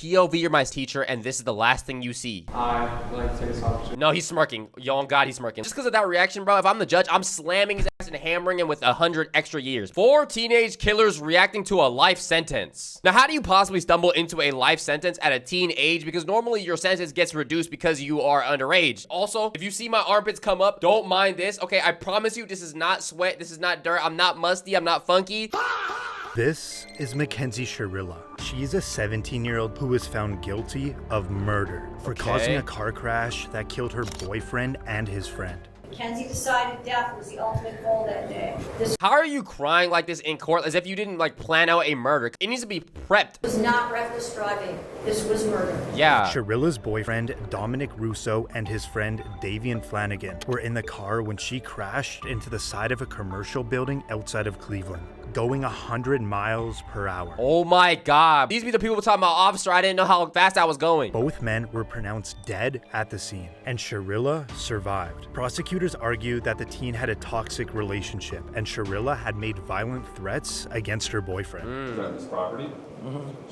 POV, you're my teacher, and this is the last thing you see. I would like to take this opportunity. No, he's smirking. Yo, on God, he's smirking. Just because of that reaction, bro, if I'm the judge, I'm slamming his ass and hammering him with 100 extra years. 4 teenage killers reacting to a life sentence. Now, how do you possibly stumble into a life sentence at a teen age? Because normally your sentence gets reduced because you are underage. Also, if you see my armpits come up, don't mind this. Okay, I promise you, this is not sweat. This is not dirt. I'm not musty. I'm not funky. This is Mackenzie Sherilla. She's a 17-year-old who was found guilty of murder for causing a car crash that killed her boyfriend and his friend. Mackenzie decided death was the ultimate goal that day. This How are you crying like this in court as if you didn't like plan out a murder? It needs to be prepped. was not reckless driving. This was murder. Yeah. Sharilla's boyfriend, Dominic Russo, and his friend, Davian Flanagan, were in the car when she crashed into the side of a commercial building outside of Cleveland, going 100 miles per hour. Oh my God. These be the people talking about, officer, I didn't know how fast I was going. Both men were pronounced dead at the scene, and Sherilla survived. Prosecutors argued that the teen had a toxic relationship, and Sherilla had made violent threats against her boyfriend. Threatened his property.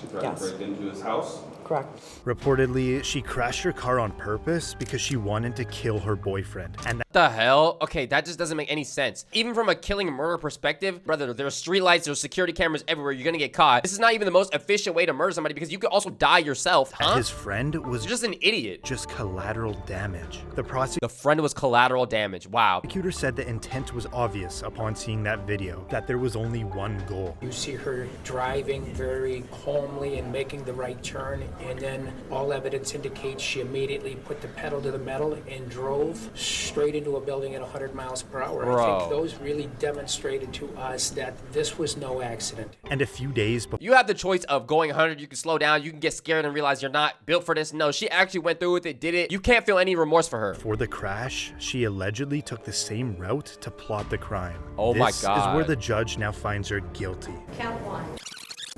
She threatened to break into his house. Correct. Reportedly, she crashed her car on purpose because she wanted to kill her boyfriend. And What the hell? Okay, that just doesn't make any sense. Even from a killing and murder perspective, brother, there's street lights, there's security cameras everywhere. You're gonna get caught. This is not even the most efficient way to murder somebody because you could also die yourself, huh? his friend was You're just an idiot. just collateral damage. The The friend was collateral damage. Wow. prosecutor said the intent was obvious upon seeing that video, that there was only one goal. You see her driving very calmly and making the right turn, and then all evidence indicates she immediately put the pedal to the metal and drove straight into a building at 100 miles per hour. I Bro. think those really demonstrated to us that this was no accident. And a few days before You have the choice of going 100, you can slow down, you can get scared and realize you're not built for this. No, she actually went through with it, did it. You can't feel any remorse for her. the crash, she allegedly took the same route to plot the crime. Oh my This is God. where the judge now finds her guilty. Count 1.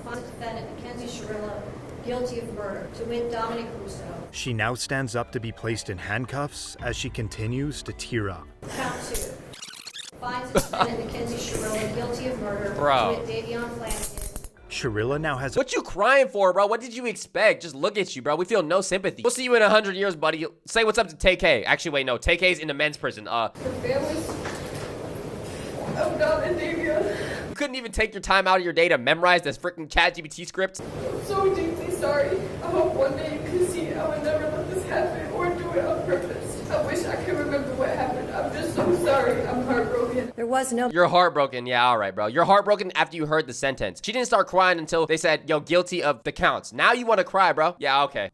Find the defendant, Mackenzie Sherilla, guilty of murder. To wit, Dominic Russo. She now stands up to be placed in handcuffs as she continues to tear up. Count 2. Finds the defendant, Mackenzie Sherilla, guilty of murder. Bro. To wit, Davion Flanagan. Sherilla now has What you crying for, bro? What did you expect? Just look at you, bro. We feel no sympathy. We'll see you in 100 years, buddy. Say what's up to TK. Actually, wait, no. TK's in the men's prison. The families of Dom and Davion. You couldn't even take your time out of your day to memorize this freaking ChatGPT script. I'm so deeply sorry. I hope one day you can see I would never let this happen or do it on purpose. I wish I could remember what happened. I'm just so sorry. I'm heartbroken. There was no You're heartbroken. Yeah, all right, bro. You're heartbroken after you heard the sentence. She didn't start crying until they said, yo, guilty of the counts. Now you want to cry, bro. Yeah, okay.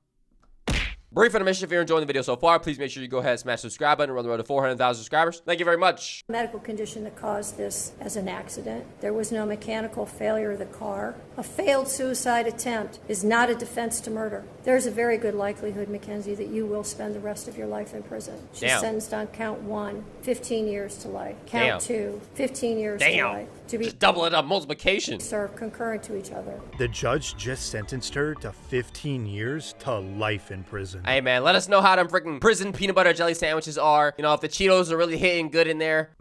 Brief intermission. If you're enjoying the video so far, please make sure you go ahead and smash the subscribe button. We're on the road to 400,000 subscribers. Thank you very much. medical condition that caused this as an accident. There was no mechanical failure of the car. A failed suicide attempt is not a defense to murder. There's a very good likelihood, Mackenzie, that you will spend the rest of your life in prison. She's Damn. sentenced on count 1, 15 years to life. Damn. Count 2, 15 years to Damn. life. To be Just double it up. Multiplication. served concurrent to each other. The judge just sentenced her to 15 years to life in prison. Hey, man, let us know how them freaking prison peanut butter jelly sandwiches are. You know, if the Cheetos are really hitting good in there.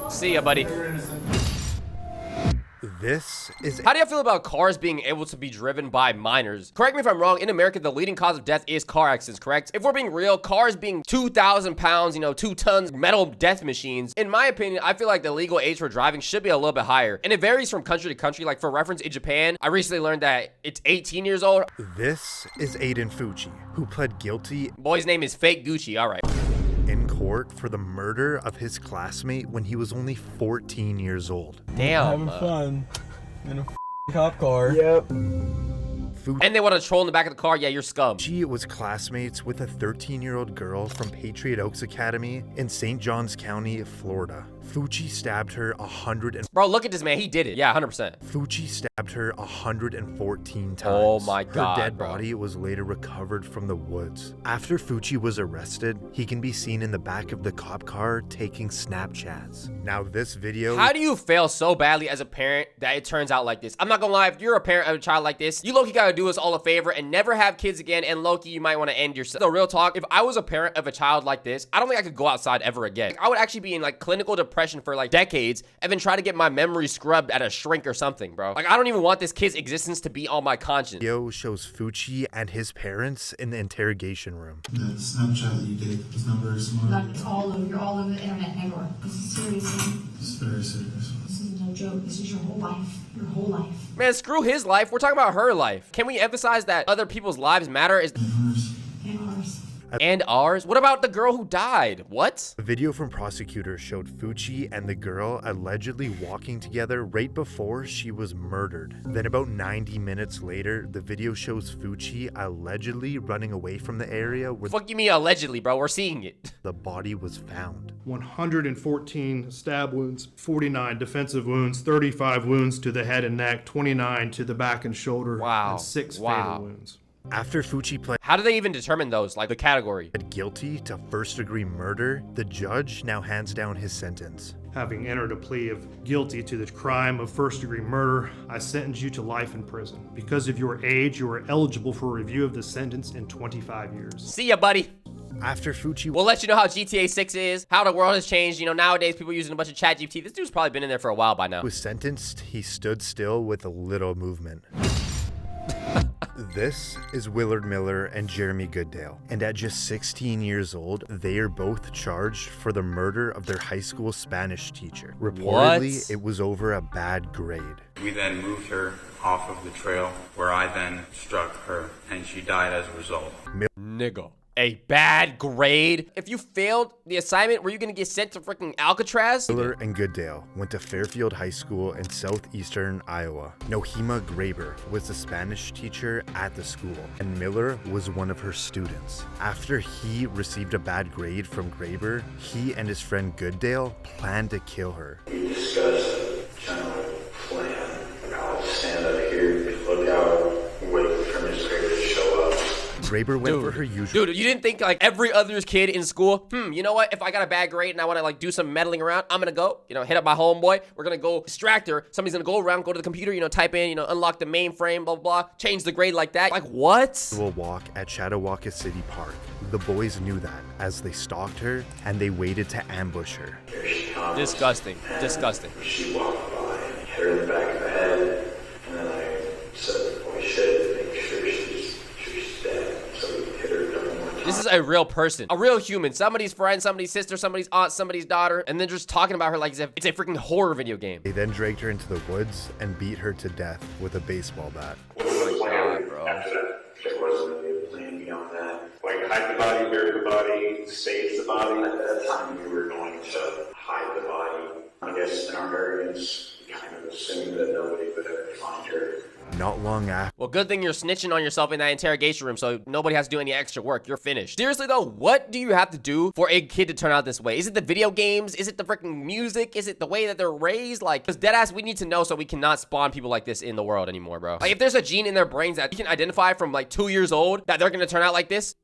See ya, buddy. This is How do you feel about cars being able to be driven by minors? Correct me if I'm wrong. In America, the leading cause of death is car accidents, correct? If we're being real, cars being 2,000 pounds, 2 tons metal death machines. In my opinion, I feel like the legal age for driving should be a little bit higher. And it varies from country to country. Like for reference, in Japan, I recently learned that it's 18 years old. This is Aiden Fucci, who pled guilty Boy's name is Fake Gucci. All right. in court for the murder of his classmate when he was only 14 years old. Damn. fun in a cop car. Yep. And they want to troll in the back of the car. Yeah, you're scum. Fucci was classmates with a 13-year-old girl from Patriot Oaks Academy in St. Johns County, Florida. Fucci stabbed her Bro, look at this man. He did it. Yeah, 100%. Fucci stabbed her 114 times. Oh my God, Her dead bro. body was later recovered from the woods. After Fucci was arrested, he can be seen in the back of the cop car taking Snapchats. Now this video How do you fail so badly as a parent that it turns out like this? I'm not gonna lie, if you're a parent of a child like this, you low-key gotta do us all a favor and never have kids again, and low-key, you might want to end yourself. So real talk, if I was a parent of a child like this, I don't think I could go outside ever again. I would actually be in like clinical depression depression for like decades and then try to get my memory scrubbed at a shrink or something, bro. Like, I don't even want this kid's existence to be on my conscience. Video shows Fucci and his parents in the interrogation room. The Snapchat that you did, those numbers, You're all over the internet, Negro. This is serious, man. it's very serious. This is no joke. This is your whole life. Your whole life. Man, screw his life. We're talking about her life. Can we emphasize that other people's lives matter? And ours. And ours? What about the girl who died? What? A video from prosecutors showed Fucci and the girl allegedly walking together right before she was murdered. Then about 90 minutes later, the video shows Fucci allegedly running away from the area where Fuck you mean allegedly, bro? We're seeing it. the body was found. 114 stab wounds, 49 defensive wounds, 35 wounds to the head and neck, 29 to the back and shoulder, Wow. and 6 Wow. fatal wounds. After Fucci pled How do they even determine those? Like the category? guilty to first-degree murder, the judge now hands down his sentence. Having entered a plea of guilty to the crime of first-degree murder, I sentence you to life in prison. Because of your age, you are eligible for review of the sentence in 25 years. See ya, buddy. After Fucci We'll let you know how GTA 6 is, how the world has changed. You know, nowadays people using a bunch of ChatGPT. This dude's probably been in there for a while by now. was sentenced, he stood still with a little movement. This is Willard Miller and Jeremy Goodale, and at just 16 years old, they are both charged for the murder of their high school Spanish teacher. Reportedly, What? it was over a bad grade. We then moved her off of the trail, where I then struck her, and she died as a result. Nigga. A bad grade? If you failed the assignment, were you gonna get sent to freaking Alcatraz? Miller and Goodale went to Fairfield High School in southeastern Iowa. Nohema Graber was the Spanish teacher at the school, and Miller was one of her students. After he received a bad grade from Graber, he and his friend Goodale planned to kill her. We discussed general plan. I'll stand up here, look out, wait for Miss Grader to show up. Graber went for her usual. Dude, you didn't think like every other kid in school, you know what? If I got a bad grade and I want to like do some meddling around, I'm gonna go, hit up my homeboy. We're gonna go distract her. Somebody's gonna go around, go to the computer, type in, unlock the mainframe, blah, blah, blah, change the grade like that. Like what? Will walk at Chattawauqua City Park. The boys knew that as they stalked her and they waited to ambush her. Here she comes. Disgusting. Disgusting. She walked by, hit her in the back of the head, and then I said, "Oh shit, make sure she's dead." So we hit her a couple more times. This is a real person, a real human, somebody's friend, somebody's sister, somebody's aunt, somebody's daughter, and then just talking about her like as if it's a freaking horror video game. They then dragged her into the woods and beat her to death with a baseball bat. What was the plan after that? There wasn't really a plan beyond that. Like hide the body, bury the body, save the body. At that time, we were going to hide the body. I guess in our arrogance, we kind of assumed that nobody would ever find her. Not long after, Well, good thing you're snitching on yourself in that interrogation room so nobody has to do any extra work. You're finished. Seriously though, what do you have to do for a kid to turn out this way? Is it the video games? Is it the freaking music? Is it the way that they're raised? Like, because deadass, we need to know so we cannot spawn people like this in the world anymore, bro. Like, if there's a gene in their brains that you can identify from like 2 years old that they're gonna turn out like this,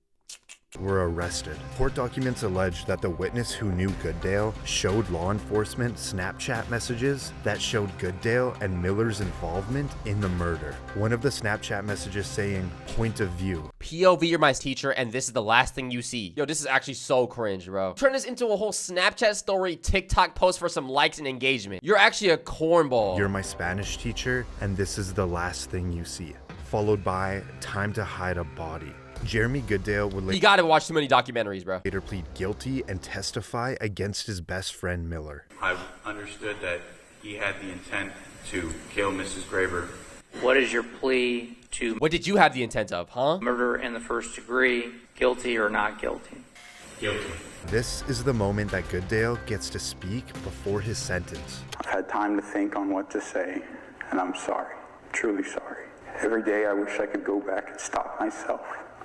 were arrested. Court documents allege that the witness who knew Goodale showed law enforcement Snapchat messages that showed Goodale and Miller's involvement in the murder. One of the Snapchat messages saying, "Point of view." POV, you're my teacher, and this is the last thing you see. Yo, this is actually so cringe, bro. Turn this into a whole Snapchat story, TikTok post for some likes and engagement. You're actually a cornball. "You're my Spanish teacher, and this is the last thing you see." Followed by, "Time to hide a body." Jeremy Goodale would You gotta watch too many documentaries, bro. later plead guilty and testify against his best friend Miller. I understood that he had the intent to kill Mrs. Graber. What is your plea to What did you have the intent of, huh? murder in the first degree, guilty or not guilty? Guilty. This is the moment that Goodale gets to speak before his sentence. I've had time to think on what to say, and I'm sorry. Truly sorry. Every day I wish I could go back and stop myself.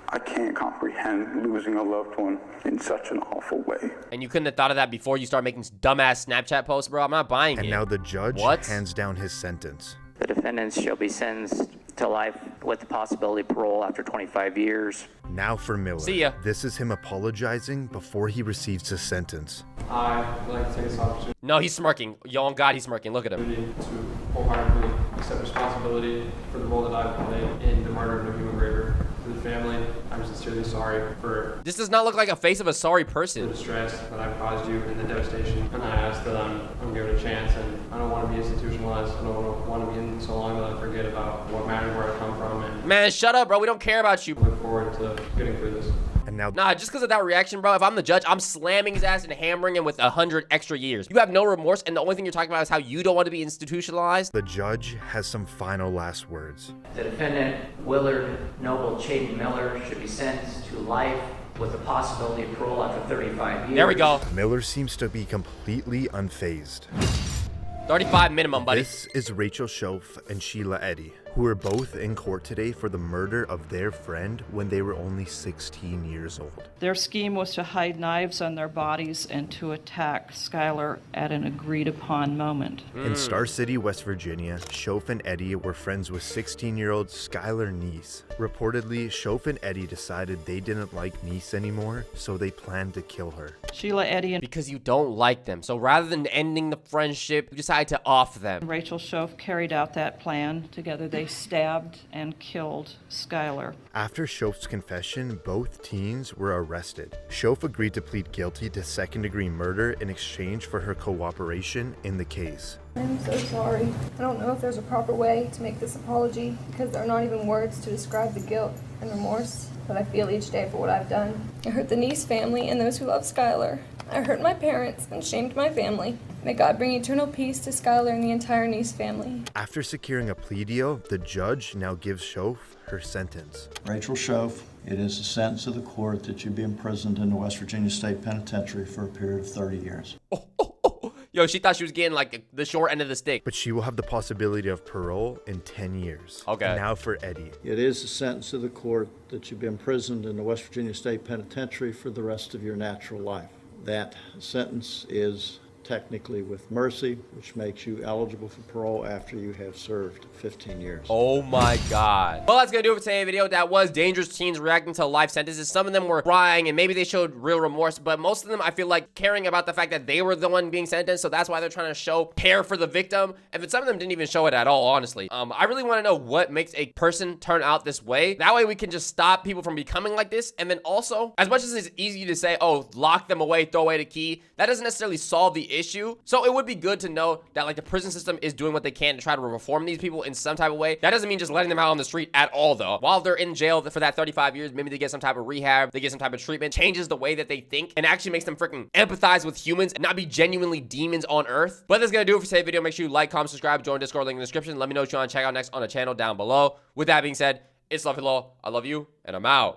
I can't comprehend losing a loved one in such an awful way. And you couldn't have thought of that before you start making dumbass Snapchat posts, bro? I'm not buying it. And now the judge What? hands down his sentence. The defendants shall be sentenced to life with the possibility of parole after 25 years. Now for Miller. See ya. This is him apologizing before he receives his sentence. I would like to take this opportunity No, he's smirking. Yo, on God, he's smirking. Look at him. to wholeheartedly accept responsibility for the role that I've played in the murder of Nohema Graber, for the family. I'm sincerely sorry for This does not look like a face of a sorry the person. distress that I've caused you and the devastation. And I ask that I'm given a chance, and I don't want to be institutionalized. I don't want to be in so long that I forget about what matters, where I come from, and Man, shut up, bro. We don't care about you. look forward to getting through this. And now, Nah, just because of that reaction, bro, if I'm the judge, I'm slamming his ass and hammering him with 100 extra years. You have no remorse, and the only thing you're talking about is how you don't want to be institutionalized. the judge has some final last words. The defendant, Willard Noble Chaden Miller, should be sentenced to life with the possibility of parole after 35 years. There we go. Miller seems to be completely unfazed. 35 minimum, buddy. This is Rachel Shoaf and Sheila Eddy, who were both in court today for the murder of their friend when they were only 16 years old. Their scheme was to hide knives on their bodies and to attack Skylar at an agreed-upon moment. In Star City, West Virginia, Shoaf and Eddy were friends with 16-year-old Skylar Neese. Reportedly, Shoaf and Eddy decided they didn't like Neese anymore, so they planned to kill her. Sheila Eddy and Because you don't like them. So rather than ending the friendship, you decide to off them. Rachel Shoaf carried out that plan. Together they stabbed and killed Skylar. After Shoaf's confession, both teens were arrested. Shoaf agreed to plead guilty to second-degree murder in exchange for her cooperation in the case. I'm so sorry. I don't know if there's a proper way to make this apology because there are not even words to describe the guilt and remorse that I feel each day for what I've done. I hurt the Neese family and those who love Skylar. I hurt my parents and shamed my family. May God bring eternal peace to Skylar and the entire Neese family. After securing a plea deal, the judge now gives Shoaf her sentence. Rachel Shoaf, it is the sentence of the court that you be imprisoned in the West Virginia State Penitentiary for a period of 30 years. Yo, she thought she was getting like the short end of the stick. But she will have the possibility of parole in 10 years. Okay. Now for Eddy. It is the sentence of the court that you be imprisoned in the West Virginia State Penitentiary for the rest of your natural life. That sentence is technically with mercy, which makes you eligible for parole after you have served 15 years. Oh my God. Well, that's gonna do it for today's video. That was dangerous teens reacting to life sentences. Some of them were crying and maybe they showed real remorse, but most of them I feel like caring about the fact that they were the one being sentenced, so that's why they're trying to show care for the victim. And then some of them didn't even show it at all, honestly. I really want to know what makes a person turn out this way. That way we can just stop people from becoming like this. And then also, as much as it's easy to say, oh, lock them away, throw away the key, that doesn't necessarily solve the issue. So it would be good to know that like the prison system is doing what they can to try to reform these people in some type of way. That doesn't mean just letting them out on the street at all though. While they're in jail for that 35 years, maybe they get some type of rehab, they get some type of treatment, changes the way that they think and actually makes them freaking empathize with humans and not be genuinely demons on earth. But that's gonna do it for today's video. Make sure you like, comment, subscribe, join Discord, link in the description. Let me know what you want to check out next on the channel down below. With that being said, it's Fluffy Law. I love you and I'm out.